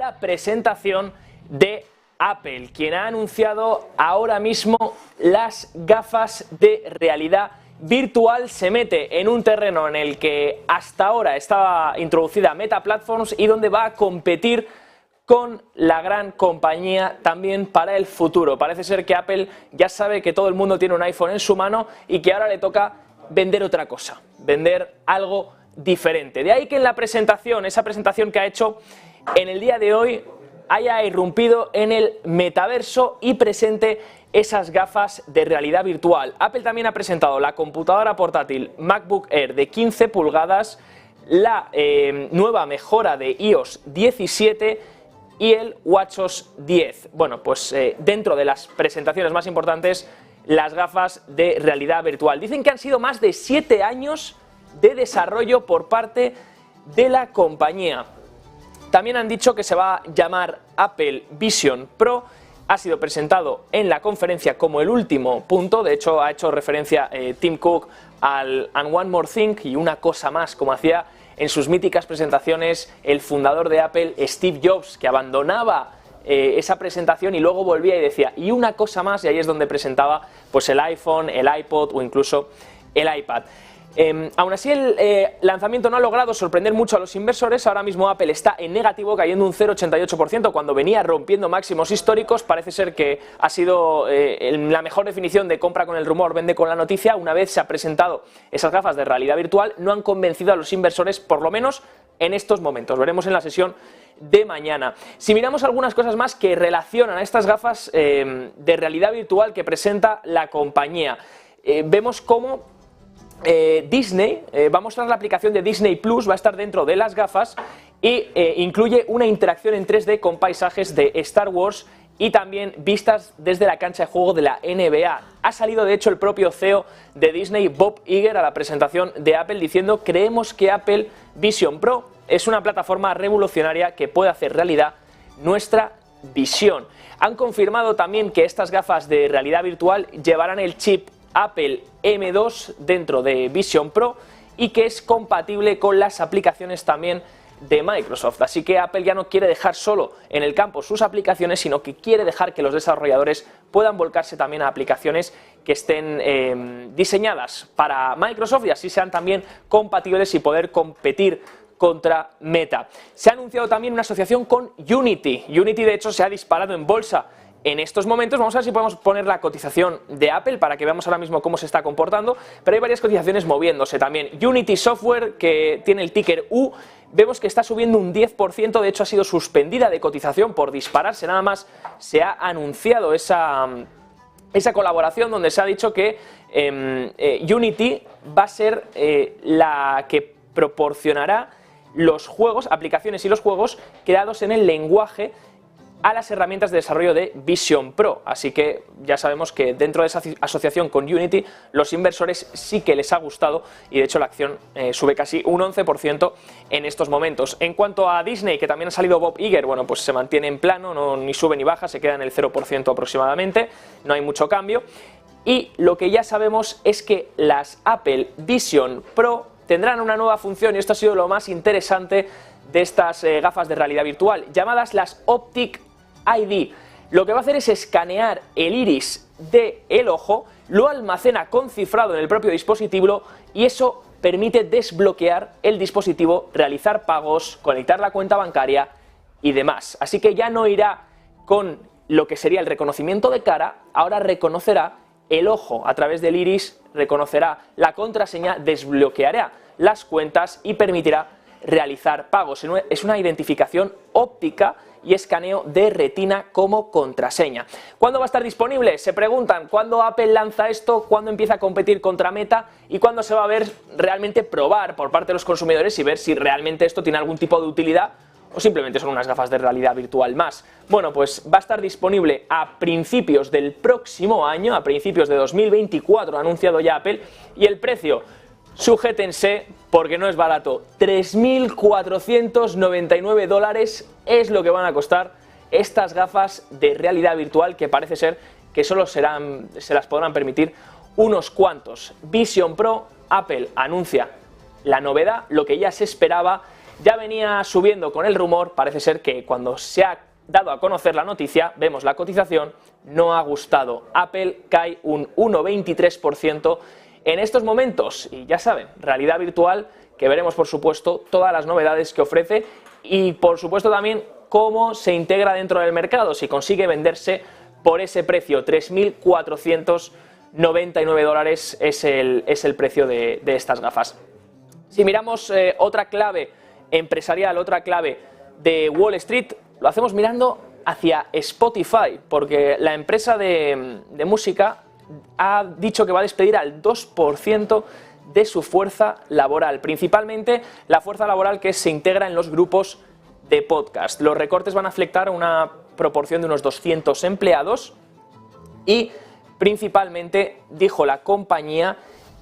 la presentación de Apple, quien ha anunciado ahora mismo las gafas de realidad virtual. Se mete en un terreno en el que hasta ahora estaba introducida Meta Platforms y donde va a competir con la gran compañía también para el futuro. Parece ser que Apple ya sabe que todo el mundo tiene un iPhone en su mano y que ahora le toca vender otra cosa, vender algo diferente. De ahí que en la presentación, esa presentación que ha hecho en el día de hoy, haya irrumpido en el metaverso y presente esas gafas de realidad virtual. Apple también ha presentado la computadora portátil MacBook Air de 15 pulgadas, la nueva mejora de iOS 17 y el WatchOS 10. Bueno, pues dentro de las presentaciones más importantes, las gafas de realidad virtual. Dicen que han sido más de 7 años de desarrollo por parte de la compañía. También han dicho que se va a llamar Apple Vision Pro. Ha sido presentado en la conferencia como el último punto. De hecho, ha hecho referencia Tim Cook al And One More Thing y una cosa más, como hacía en sus míticas presentaciones el fundador de Apple, Steve Jobs, que abandonaba esa presentación y luego volvía y decía, y una cosa más, y ahí es donde presentaba pues el iPhone, el iPod o incluso el iPad. Aún así, el lanzamiento no ha logrado sorprender mucho a los inversores. Ahora mismo Apple está en negativo, cayendo un 0,88% cuando venía rompiendo máximos históricos. Parece ser que ha sido la mejor definición de compra con el rumor, vende con la noticia. Una vez se ha presentado esas gafas de realidad virtual, no han convencido a los inversores, por lo menos en estos momentos. Veremos en la sesión de mañana. Si miramos algunas cosas más que relacionan a estas gafas de realidad virtual que presenta la compañía, vemos cómo Disney va a mostrar la aplicación de Disney Plus, va a estar dentro de las gafas y incluye una interacción en 3D con paisajes de Star Wars y también vistas desde la cancha de juego de la NBA. Ha salido de hecho el propio CEO de Disney, Bob Iger, a la presentación de Apple diciendo: creemos que Apple Vision Pro es una plataforma revolucionaria que puede hacer realidad nuestra visión. Han confirmado también que estas gafas de realidad virtual llevarán el chip Apple M2 dentro de Vision Pro y que es compatible con las aplicaciones también de Microsoft. Así que Apple ya no quiere dejar solo en el campo sus aplicaciones, sino que quiere dejar que los desarrolladores puedan volcarse también a aplicaciones que estén diseñadas para Microsoft y así sean también compatibles y poder competir contra Meta. Se ha anunciado también una asociación con Unity. Unity de hecho se ha disparado en bolsa en estos momentos. Vamos a ver si podemos poner la cotización de Apple para que veamos ahora mismo cómo se está comportando, pero hay varias cotizaciones moviéndose también. Unity Software, que tiene el ticker U, vemos que está subiendo un 10%, de hecho ha sido suspendida de cotización por dispararse, nada más se ha anunciado esa colaboración donde se ha dicho que Unity va a ser la que proporcionará los juegos, aplicaciones y los juegos creados en el lenguaje a las herramientas de desarrollo de Vision Pro. Así que ya sabemos que dentro de esa asociación con Unity, los inversores sí que les ha gustado y de hecho la acción sube casi un 11% en estos momentos. En cuanto a Disney, que también ha salido Bob Iger, bueno, pues se mantiene en plano, no, ni sube ni baja, se queda en el 0% aproximadamente, no hay mucho cambio. Y lo que ya sabemos es que las Apple Vision Pro tendrán una nueva función, y esto ha sido lo más interesante de estas gafas de realidad virtual, llamadas las Optic ID. Lo que va a hacer es escanear el iris del ojo, lo almacena con cifrado en el propio dispositivo y eso permite desbloquear el dispositivo, realizar pagos, conectar la cuenta bancaria y demás. Así que ya no irá con lo que sería el reconocimiento de cara, ahora reconocerá el ojo a través del iris, reconocerá la contraseña, desbloqueará las cuentas y permitirá realizar pagos. Es una identificación óptica y escaneo de retina como contraseña. ¿Cuándo va a estar disponible? Se preguntan, ¿cuándo Apple lanza esto? ¿Cuándo empieza a competir contra Meta? ¿Y cuándo se va a ver realmente probar por parte de los consumidores y ver si realmente esto tiene algún tipo de utilidad o simplemente son unas gafas de realidad virtual más? Bueno, pues va a estar disponible a principios del próximo año, a principios de 2024, ha anunciado ya Apple, y el precio, sujétense porque no es barato, $3.499 es lo que van a costar estas gafas de realidad virtual que parece ser que solo se las podrán permitir unos cuantos. Vision Pro, Apple anuncia la novedad, lo que ya se esperaba, ya venía subiendo con el rumor, parece ser que cuando se ha dado a conocer la noticia, vemos la cotización, no ha gustado. Apple cae un 1,23% en estos momentos y ya saben, realidad virtual, que veremos por supuesto todas las novedades que ofrece y por supuesto también cómo se integra dentro del mercado, si consigue venderse por ese precio, 3.499 dólares es el precio de estas gafas. Si miramos otra clave empresarial, otra clave de Wall Street, lo hacemos mirando hacia Spotify, porque la empresa de música ha dicho que va a despedir al 2% de su fuerza laboral, principalmente la fuerza laboral que se integra en los grupos de podcast. Los recortes van a afectar a una proporción de unos 200 empleados y principalmente dijo la compañía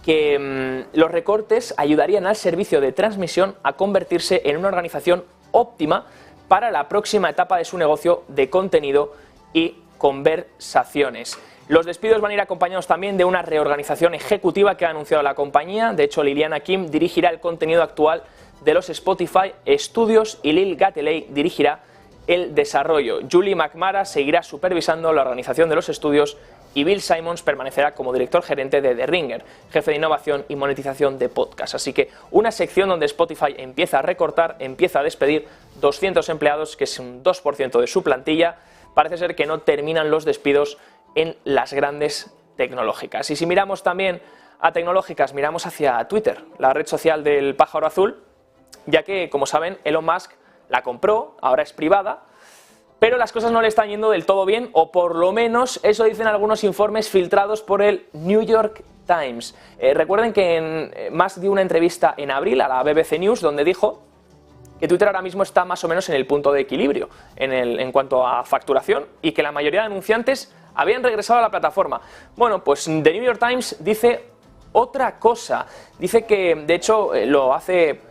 que los recortes ayudarían al servicio de transmisión a convertirse en una organización óptima para la próxima etapa de su negocio de contenido y conversaciones. Los despidos van a ir acompañados también de una reorganización ejecutiva que ha anunciado la compañía. De hecho, Liliana Kim dirigirá el contenido actual de los Spotify Studios y Lil Gateley dirigirá el desarrollo. Julie McMara seguirá supervisando la organización de los estudios y Bill Simmons permanecerá como director gerente de The Ringer, jefe de innovación y monetización de podcast. Así que una sección donde Spotify empieza a recortar, empieza a despedir 200 empleados, que es un 2% de su plantilla. Parece ser que no terminan los despidos en las grandes tecnológicas. Y si miramos también a tecnológicas, miramos hacia Twitter, la red social del pájaro azul, ya que, como saben, Elon Musk la compró, ahora es privada, pero las cosas no le están yendo del todo bien, o por lo menos eso dicen algunos informes filtrados por el New York Times. Recuerden que Musk dio una entrevista en abril a la BBC News donde dijo que Twitter ahora mismo está más o menos en el punto de equilibrio en cuanto a facturación y que la mayoría de anunciantes habían regresado a la plataforma. Bueno, pues The New York Times dice otra cosa. Dice que, de hecho, lo hace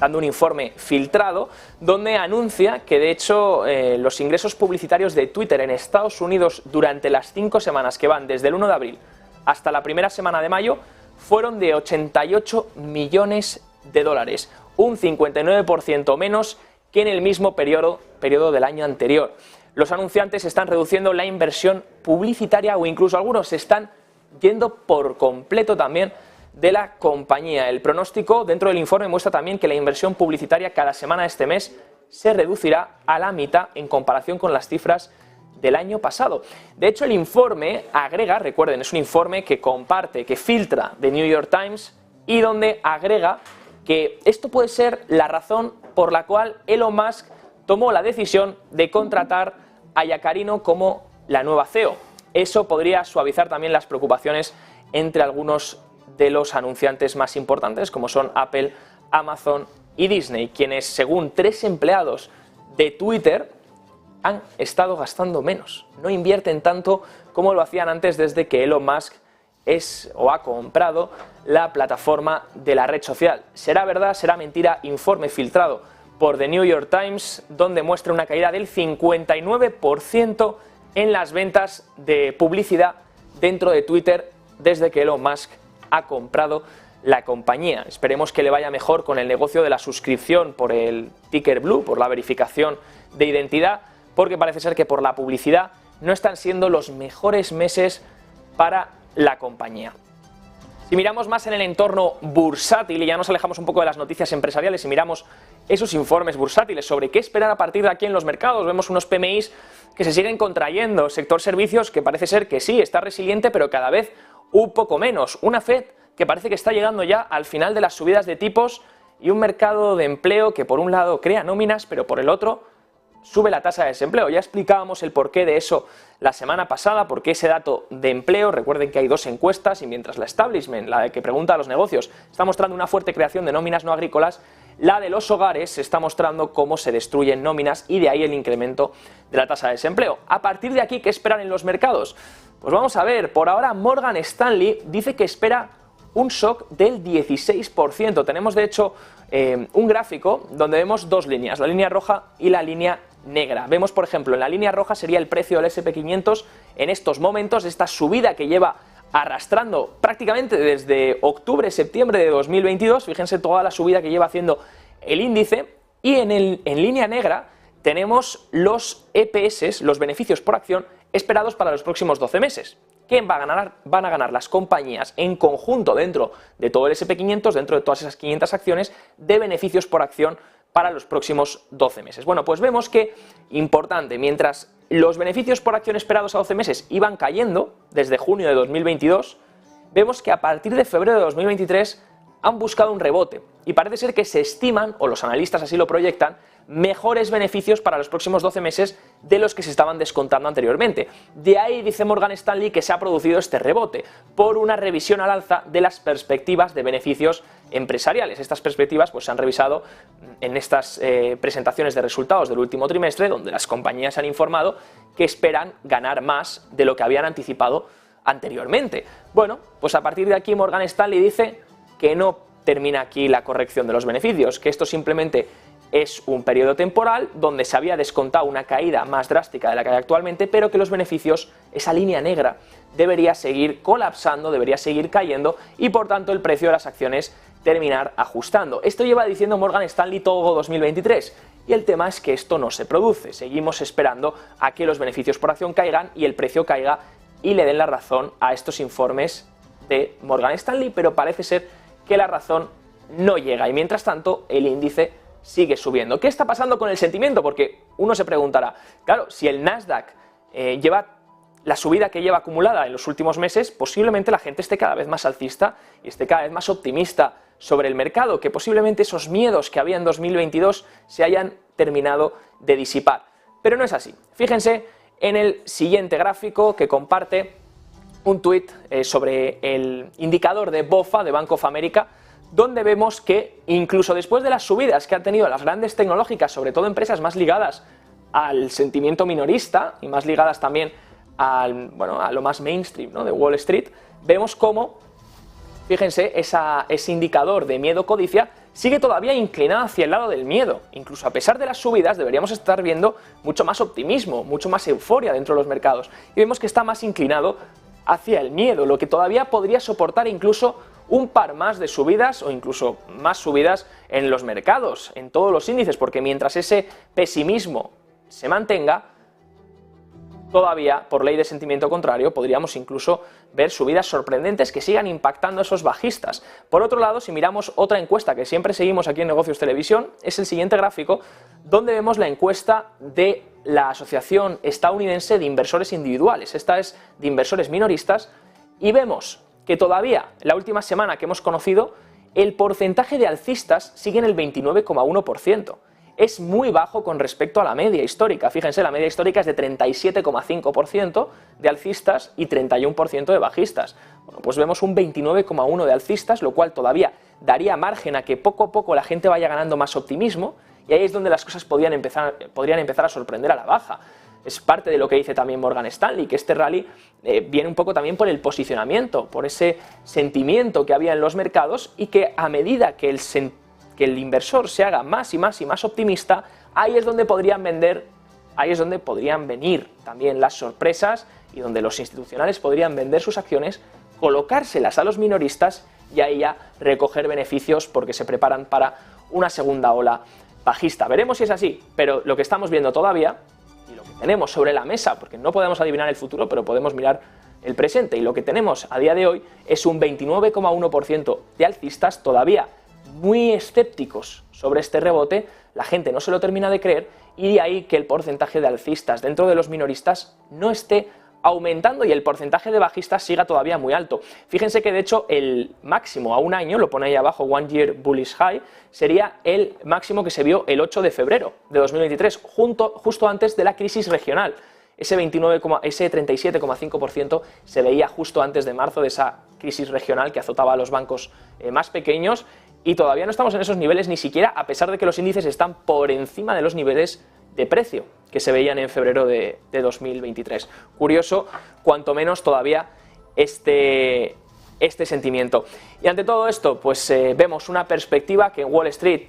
dando un informe filtrado donde anuncia que, de hecho, los ingresos publicitarios de Twitter en Estados Unidos durante las 5 semanas que van desde el 1 de abril hasta la primera semana de mayo fueron de 88 millones de dólares, un 59% menos que en el mismo periodo del año anterior. Los anunciantes están reduciendo la inversión publicitaria o incluso algunos se están yendo por completo también de la compañía. El pronóstico dentro del informe muestra también que la inversión publicitaria cada semana de este mes se reducirá a la mitad en comparación con las cifras del año pasado. De hecho, el informe agrega, recuerden, es un informe que comparte, que filtra de New York Times y donde agrega que esto puede ser la razón por la cual Elon Musk tomó la decisión de contratar a Yaccarino como la nueva CEO. Eso podría suavizar también las preocupaciones entre algunos de los anunciantes más importantes, como son Apple, Amazon y Disney, quienes, según 3 empleados de Twitter, han estado gastando menos. No invierten tanto como lo hacían antes desde que Elon Musk ha comprado la plataforma de la red social. ¿Será verdad? ¿Será mentira? Informe filtrado por The New York Times, donde muestra una caída del 59% en las ventas de publicidad dentro de Twitter desde que Elon Musk ha comprado la compañía. Esperemos que le vaya mejor con el negocio de la suscripción por el ticker blue, por la verificación de identidad, porque parece ser que por la publicidad no están siendo los mejores meses para la compañía. Si miramos más en el entorno bursátil y ya nos alejamos un poco de las noticias empresariales y miramos esos informes bursátiles sobre qué esperar a partir de aquí en los mercados, vemos unos PMIs que se siguen contrayendo, sector servicios que parece ser que sí, está resiliente, pero cada vez un poco menos, una Fed que parece que está llegando ya al final de las subidas de tipos y un mercado de empleo que por un lado crea nóminas, pero por el otro sube la tasa de desempleo. Ya explicábamos el porqué de eso la semana pasada, porque ese dato de empleo, recuerden que hay 2 encuestas y mientras la establishment, la que pregunta a los negocios, está mostrando una fuerte creación de nóminas no agrícolas, la de los hogares se está mostrando cómo se destruyen nóminas y de ahí el incremento de la tasa de desempleo. A partir de aquí, ¿qué esperan en los mercados? Pues vamos a ver, por ahora Morgan Stanley dice que espera un shock del 16%. Tenemos de hecho un gráfico donde vemos 2 líneas, la línea roja y la línea negra. Vemos, por ejemplo, en la línea roja sería el precio del S&P 500 en estos momentos, esta subida que lleva arrastrando prácticamente desde octubre-septiembre de 2022, fíjense toda la subida que lleva haciendo el índice y en línea negra tenemos los EPS, los beneficios por acción esperados para los próximos 12 meses. ¿Qué van a ganar las compañías en conjunto dentro de todo el SP500, dentro de todas esas 500 acciones, de beneficios por acción para los próximos 12 meses? Bueno, pues vemos que, importante, mientras los beneficios por acción esperados a 12 meses iban cayendo desde junio de 2022, vemos que a partir de febrero de 2023 han buscado un rebote y parece ser que se estiman, o los analistas así lo proyectan, mejores beneficios para los próximos 12 meses de los que se estaban descontando anteriormente. De ahí dice Morgan Stanley que se ha producido este rebote por una revisión al alza de las perspectivas de beneficios empresariales. Estas perspectivas pues, se han revisado en estas presentaciones de resultados del último trimestre, donde las compañías han informado que esperan ganar más de lo que habían anticipado anteriormente. Bueno, pues a partir de aquí Morgan Stanley dice que no termina aquí la corrección de los beneficios, que esto simplemente es un periodo temporal donde se había descontado una caída más drástica de la que hay actualmente, pero que los beneficios, esa línea negra, debería seguir colapsando, debería seguir cayendo y por tanto el precio de las acciones terminar ajustando. Esto lleva diciendo Morgan Stanley todo 2023 y el tema es que esto no se produce. Seguimos esperando a que los beneficios por acción caigan y el precio caiga y le den la razón a estos informes de Morgan Stanley, pero parece ser que la razón no llega y mientras tanto el índice sigue subiendo. ¿Qué está pasando con el sentimiento? Porque uno se preguntará, claro, si el Nasdaq lleva la subida que lleva acumulada en los últimos meses, posiblemente la gente esté cada vez más alcista y esté cada vez más optimista sobre el mercado, que posiblemente esos miedos que había en 2022 se hayan terminado de disipar. Pero no es así. Fíjense en el siguiente gráfico que comparte un tuit sobre el indicador de BofA, de Bank of America, donde vemos que incluso después de las subidas que han tenido las grandes tecnológicas, sobre todo empresas más ligadas al sentimiento minorista y más ligadas también a lo más mainstream, ¿no?, de Wall Street, vemos cómo, fíjense, ese indicador de miedo-codicia sigue todavía inclinado hacia el lado del miedo. Incluso a pesar de las subidas deberíamos estar viendo mucho más optimismo, mucho más euforia dentro de los mercados. Y vemos que está más inclinado hacia el miedo, lo que todavía podría soportar incluso un par más de subidas o incluso más subidas en los mercados, en todos los índices, porque mientras ese pesimismo se mantenga, todavía, por ley de sentimiento contrario, podríamos incluso ver subidas sorprendentes que sigan impactando a esos bajistas. Por otro lado, si miramos otra encuesta que siempre seguimos aquí en Negocios Televisión, es el siguiente gráfico, donde vemos la encuesta de la Asociación Estadounidense de Inversores Individuales. Esta es de inversores minoristas y vemos que todavía, la última semana que hemos conocido, el porcentaje de alcistas sigue en el 29,1%. Es muy bajo con respecto a la media histórica. Fíjense, la media histórica es de 37,5% de alcistas y 31% de bajistas. Bueno, pues vemos un 29,1% de alcistas, lo cual todavía daría margen a que poco a poco la gente vaya ganando más optimismo y ahí es donde las cosas podrían empezar a sorprender a la baja. Es parte de lo que dice también Morgan Stanley, que este rally viene un poco también por el posicionamiento, por ese sentimiento que había en los mercados y que a medida que el inversor se haga más y más y más optimista, ahí es donde podrían venir también las sorpresas y donde los institucionales podrían vender sus acciones, colocárselas a los minoristas y ahí ya recoger beneficios porque se preparan para una segunda ola bajista. Veremos si es así, pero lo que estamos viendo todavía y lo que tenemos sobre la mesa, porque no podemos adivinar el futuro, pero podemos mirar el presente, y lo que tenemos a día de hoy es un 29,1% de alcistas todavía muy escépticos sobre este rebote, la gente no se lo termina de creer y de ahí que el porcentaje de alcistas dentro de los minoristas no esté aumentando y el porcentaje de bajistas siga todavía muy alto. Fíjense que de hecho el máximo a un año, lo pone ahí abajo, One Year Bullish High, sería el máximo que se vio el 8 de febrero de 2023, justo antes de la crisis regional. Ese 37,5% se veía justo antes de marzo de esa crisis regional que azotaba a los bancos más pequeños y todavía no estamos en esos niveles ni siquiera a pesar de que los índices están por encima de los niveles de precio que se veían en febrero de 2023. Curioso, cuanto menos todavía este sentimiento. Y ante todo esto, pues vemos una perspectiva que en Wall Street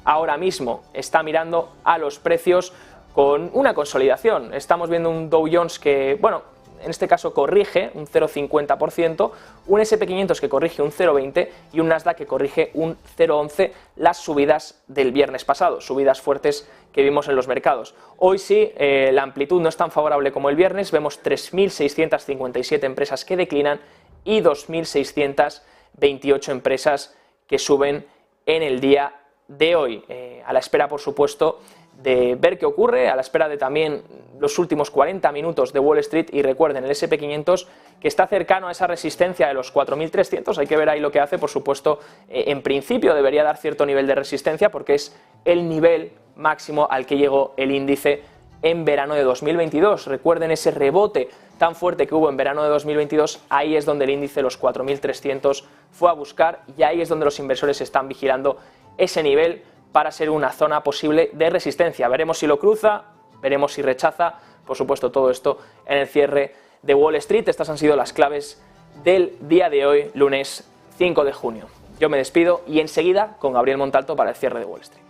ahora mismo está mirando a los precios con una consolidación. Estamos viendo un Dow Jones que, bueno, en este caso corrige un 0,50%, un SP500 que corrige un 0,20% y un Nasdaq que corrige un 0,11%, las subidas del viernes pasado, subidas fuertes que vimos en los mercados. Hoy sí, la amplitud no es tan favorable como el viernes, vemos 3.657 empresas que declinan y 2.628 empresas que suben en el día de hoy, a la espera, por supuesto, de ver qué ocurre, a la espera de también los últimos 40 minutos de Wall Street. Y recuerden, el SP500 que está cercano a esa resistencia de los 4.300, hay que ver ahí lo que hace. Por supuesto, en principio debería dar cierto nivel de resistencia porque es el nivel máximo al que llegó el índice en verano de 2022. Recuerden ese rebote tan fuerte que hubo en verano de 2022, ahí es donde el índice, los 4.300, fue a buscar, y ahí es donde los inversores están vigilando ese nivel para ser una zona posible de resistencia. Veremos si lo cruza, veremos si rechaza, por supuesto todo esto en el cierre de Wall Street. Estas han sido las claves del día de hoy, lunes 5 de junio. Yo me despido y enseguida con Gabriel Montalto para el cierre de Wall Street.